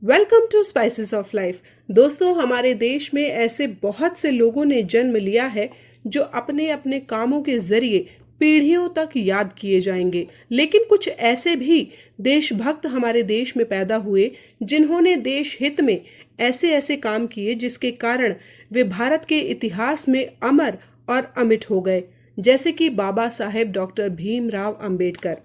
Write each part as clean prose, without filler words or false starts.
Welcome to spices of life. दोस्तों, हमारे देश में ऐसे बहुत से लोगों ने जन्म लिया है जो अपने अपने कामों के जरिए पीढ़ियों तक याद किए जाएंगे। लेकिन कुछ ऐसे भी देशभक्त हमारे देश में पैदा हुए जिन्होंने देश हित में ऐसे ऐसे काम किए जिसके कारण वे भारत के इतिहास में अमर और अमिट हो गए, जैसे कि बाबा साहेब डॉक्टर भीमराव अंबेडकर।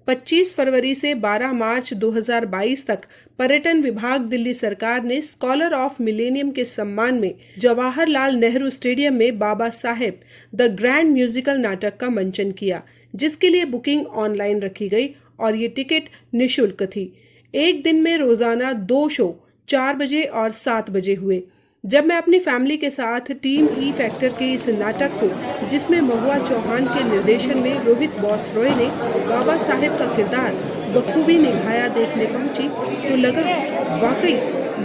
25 फरवरी से 12 मार्च 2022 तक पर्यटन विभाग दिल्ली सरकार ने स्कॉलर ऑफ मिलेनियम के सम्मान में जवाहरलाल नेहरू स्टेडियम में Baba Saheb the grand musical नाटक का मंचन किया, जिसके लिए बुकिंग ऑनलाइन रखी गई और ये टिकट निशुल्क थी। एक दिन में रोजाना 2 शो 4 बजे और 7 बजे हुए। जब मैं अपनी फैमिली के साथ टीम ई फैक्टर के इस नाटक को, जिसमें महुआ चौहान के निर्देशन में रोहित बॉस रॉय ने बाबा साहेब का किरदार बखूबी निभाया, देखने पहुंची तो लगा वाकई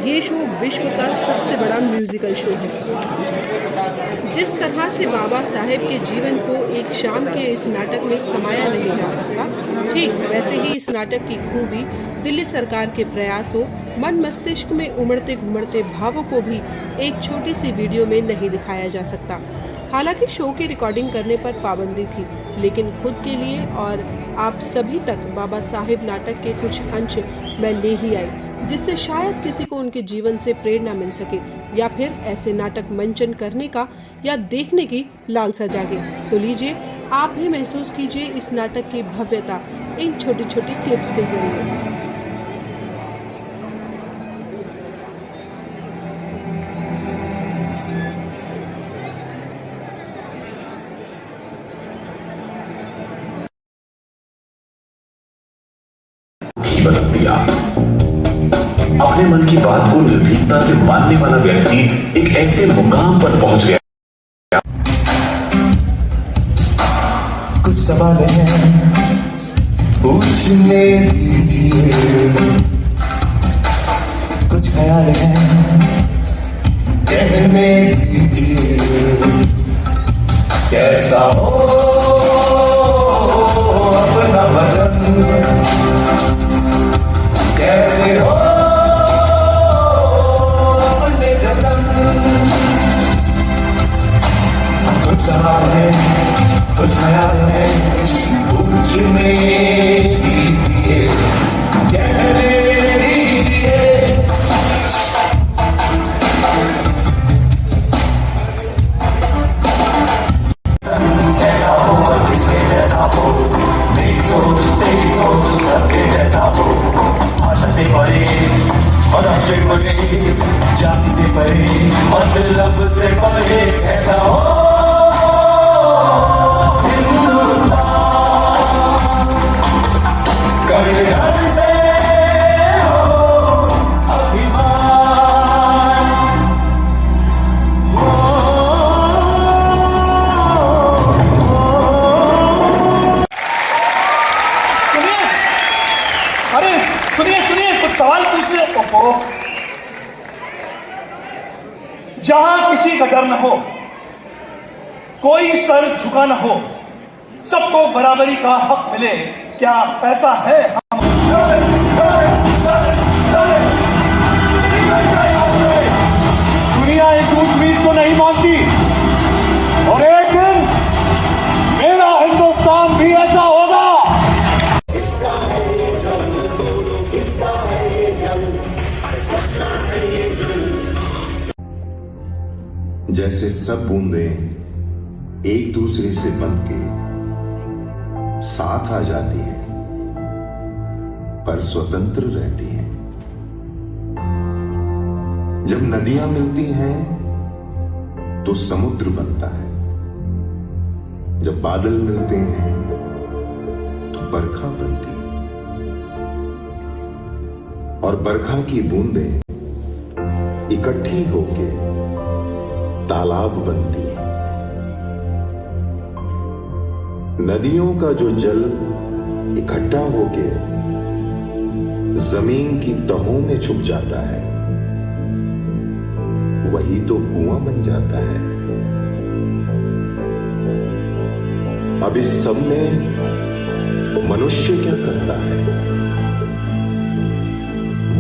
ये शो विश्व का सबसे बड़ा म्यूजिकल शो है। जिस तरह से बाबा साहेब के जीवन को एक शाम के इस नाटक में समाया नहीं जा सकता, ठीक वैसे ही इस नाटक की खूबी दिल्ली सरकार के प्रयासों मन मस्तिष्क में उमड़ते घुमड़ते भावों को भी एक छोटी सी वीडियो में नहीं दिखाया जा सकता। हालांकि शो की रिकॉर्डिंग करने पर पाबंदी थी, लेकिन खुद के लिए और आप सभी तक बाबा साहेब नाटक के कुछ अंश मैं ले ही आई, जिससे शायद किसी को उनके जीवन से प्रेरणा मिल सके या फिर ऐसे नाटक मंचन करने का या देखने की लालसा जागे। तो लीजिए, आप भी महसूस कीजिए इस नाटक की भव्यता इन छोटी छोटी क्लिप्स के जरिए। बदल दिया। अपने मन की बात को निर्भीकता से मानने वाला व्यक्ति एक ऐसे मुकाम पर पहुंच गया। कुछ सवाल हैं पूछने दीजिए, कुछ ख्याल हैं कहने दीजिए। कैसा हो अपना वतन, कैसे हो अपने जन्म। कुछ सवाल है कुछ ख्याल है पूछने दीजिए, कहने दीजिए। कैसा हो किसके जैसा हो, मेरी सोच तेरी सोच सबके जैसा हो। भाषा से परे मदद से परे, जाति से परे मतलब से परे। कैसा हो हिंदुस्तान, कण कण से हो अभिमान। सुनिए कुछ सवाल पूछिए। जहां किसी का डर न हो, कोई सर झुका न हो, सबको बराबरी का हक मिले, क्या पैसा है दुनिया इस उम्मीद को नहीं मानती, और एक दिन मेरा हिंदुस्तान भी ऐसा होगा। जैसे सब बूंदें एक दूसरे से बनके साथ आ जाती हैं, पर स्वतंत्र रहती हैं। जब नदियां मिलती हैं तो समुद्र बनता है, जब बादल मिलते हैं तो बरखा बनती है, और बरखा की बूंदें इकट्ठी होके तालाब बनती है। नदियों का जो जल इकट्ठा होके जमीन की तहों में छुप जाता है, वही तो कुआं बन जाता है। अब इस सब में मनुष्य क्या करता है?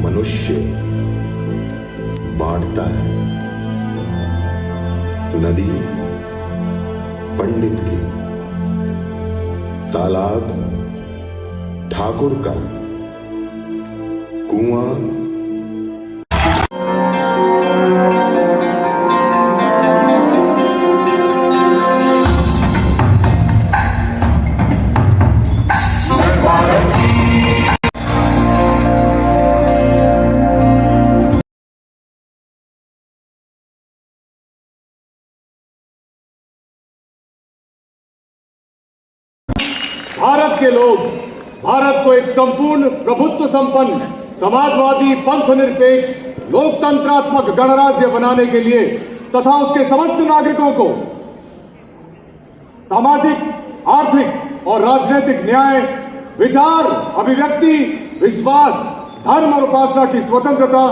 मनुष्य बांटता है। नदी पंडित की, तालाब ठाकुर का, कुआं भारत के लोग भारत को एक संपूर्ण प्रभुत्व संपन्न समाजवादी पंथ निरपेक्ष लोकतंत्रात्मक गणराज्य बनाने के लिए तथा उसके समस्त नागरिकों को सामाजिक, आर्थिक और राजनीतिक न्याय, विचार, अभिव्यक्ति, विश्वास, धर्म और उपासना की स्वतंत्रता,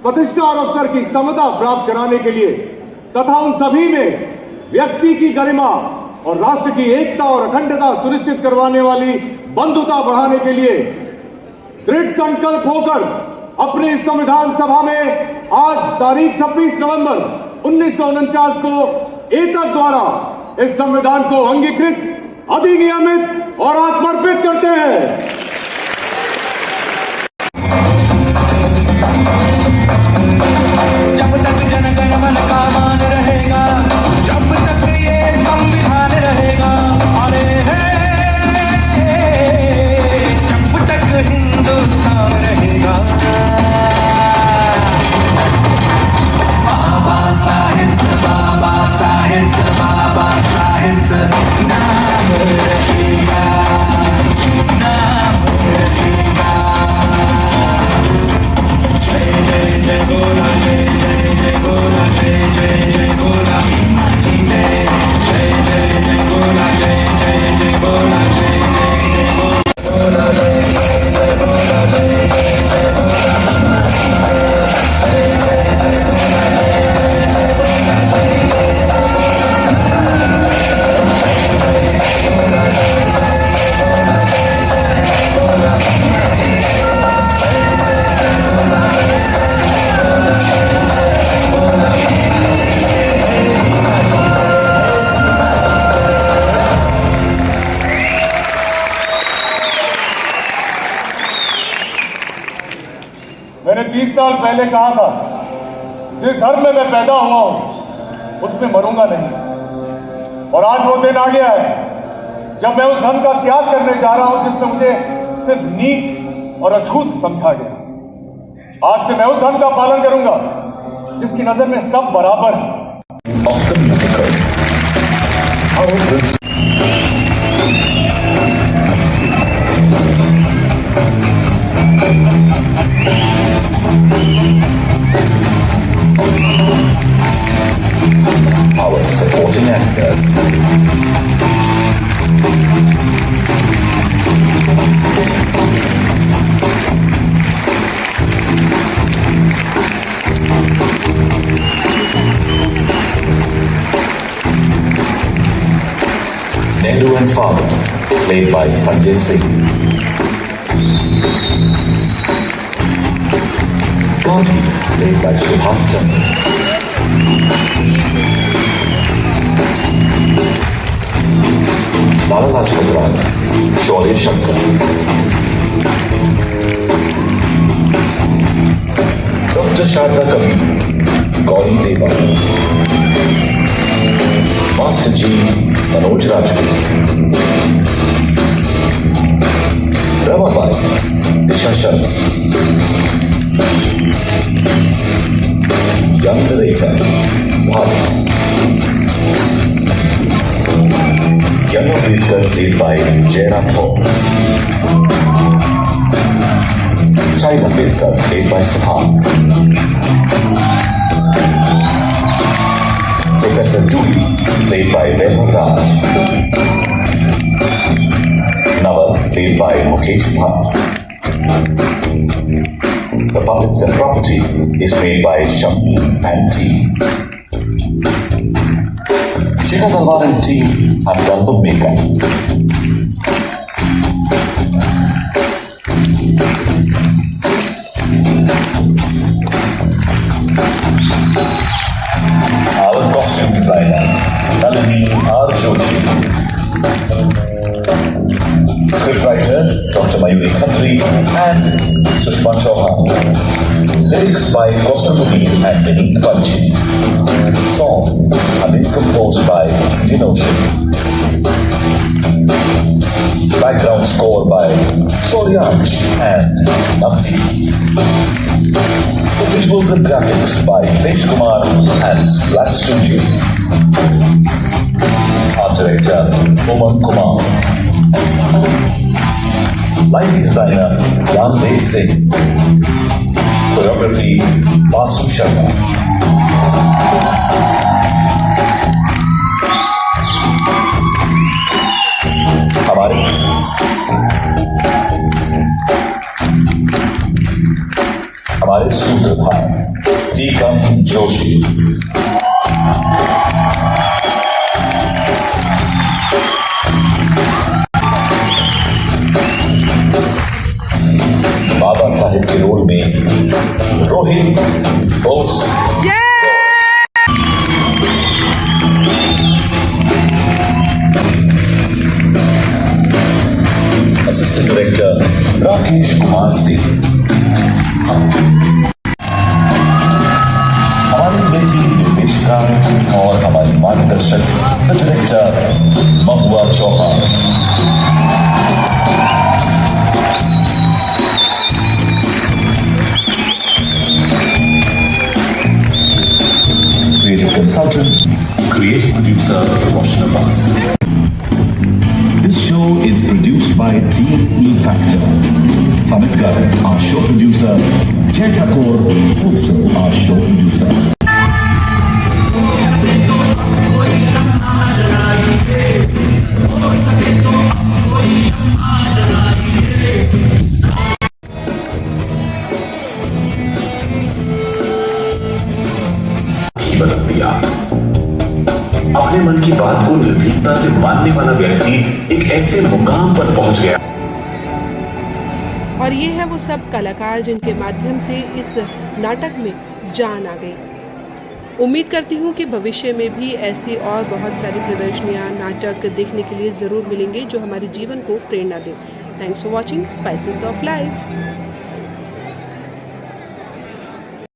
प्रतिष्ठा और अवसर की समता प्राप्त कराने के लिए तथा उन सभी में व्यक्ति की गरिमा और राष्ट्र की एकता और अखंडता सुनिश्चित करवाने वाली बंधुता बढ़ाने के लिए दृढ़ संकल्प होकर अपनी संविधान सभा में आज तारीख 26 नवंबर 1949 को एकक द्वारा इस संविधान को अंगीकृत, अधिनियमित और आत्मर्पित करते हैं। जब तक जनगण मन का मान रहेगा, जब तक ये संविधान रहेगा, अरे जब तक हिंदुस्तान रहेगा। बाबा साहेब, बाबा साहेब, बाबा साहेब नाम रहेगा, नाम रहेगा। जय जय जय बोला, जय जय जय बोला, जय जय जय बोला, जय जय जय जय बोला, जय जय जय बोला, जय जय जय बोला, जय जय बोला, जय जय जय बोला, मैंने 30 साल पहले कहा था, जिस धर्म में मैं पैदा हुआ हूं उसमें मरूंगा नहीं। और आज वो दिन आ गया है जब मैं उस धर्म का त्याग करने जा रहा हूं जिसमें मुझे सिर्फ नीच और अछूत समझा गया। आज से मैं उस धर्म का पालन करूंगा जिसकी नजर में सब बराबर है। of the musical. Our principal. Our supporting actors. Nehru and Father, played by Sanjay Singh. Gandhi, played by Subhash Chandra. Lala Lajpat Rai, Shaurya Shankar. Dr. Sharda Kapoor, Gauri Deva. Master G, Manoj Rajput. Ramabai, Disha Sharma. Young narrator, Bhavi. Young Ambedkar played by Jairam Paul. Child Ambedkar played by Subhan. Professor Dewey, played by Vaibhav Raj. Naval, played by Mukesh Bhatt. The puppets and property is played by Shami and team. Shikha Talwar and team have done the makeup. Joshi. Script writers Dr. Mayuri Khatri and Sushma Chauhan. Lyrics by Kaustubh Munir and Vineet Panchi. Songs have been composed by Dinotion. Background score by Suryansh and Navdeep. The visuals and graphics by Hitesh Kumar and Splash Studio. Art director Umang Kumar. Lighting designer Ramdev Singh. Choreography Vasu Sharma. हमारे सूत्रधार टीकम जोशी. बाबा साहेब के role में Rohit Bose. Assistant director Rakesh Kumar Singh. हमारी film की निर्देशिका और हमारी मार्गदर्शक director Mahua Chauhan. Creative consultant, creative producer Roshan Abbas. This show is produced by Team E Factor. Samit Garg, our show producer. Jay Thakur, also our show producer. बदल दिया. अपने मन की बात को निर्भीकता से मानने वाला व्यक्ति एक ऐसे मुकाम पर पहुंच गया. और ये है वो सब कलाकार जिनके माध्यम से इस नाटक में जान आ गई. उम्मीद करती हूँ कि भविष्य में भी ऐसी और बहुत सारी प्रदर्शनियाँ, नाटक देखने के लिए ज़रूर मिलेंगे जो हमारे जीवन को प्रेरणा दें. Thanks for watching spices of life.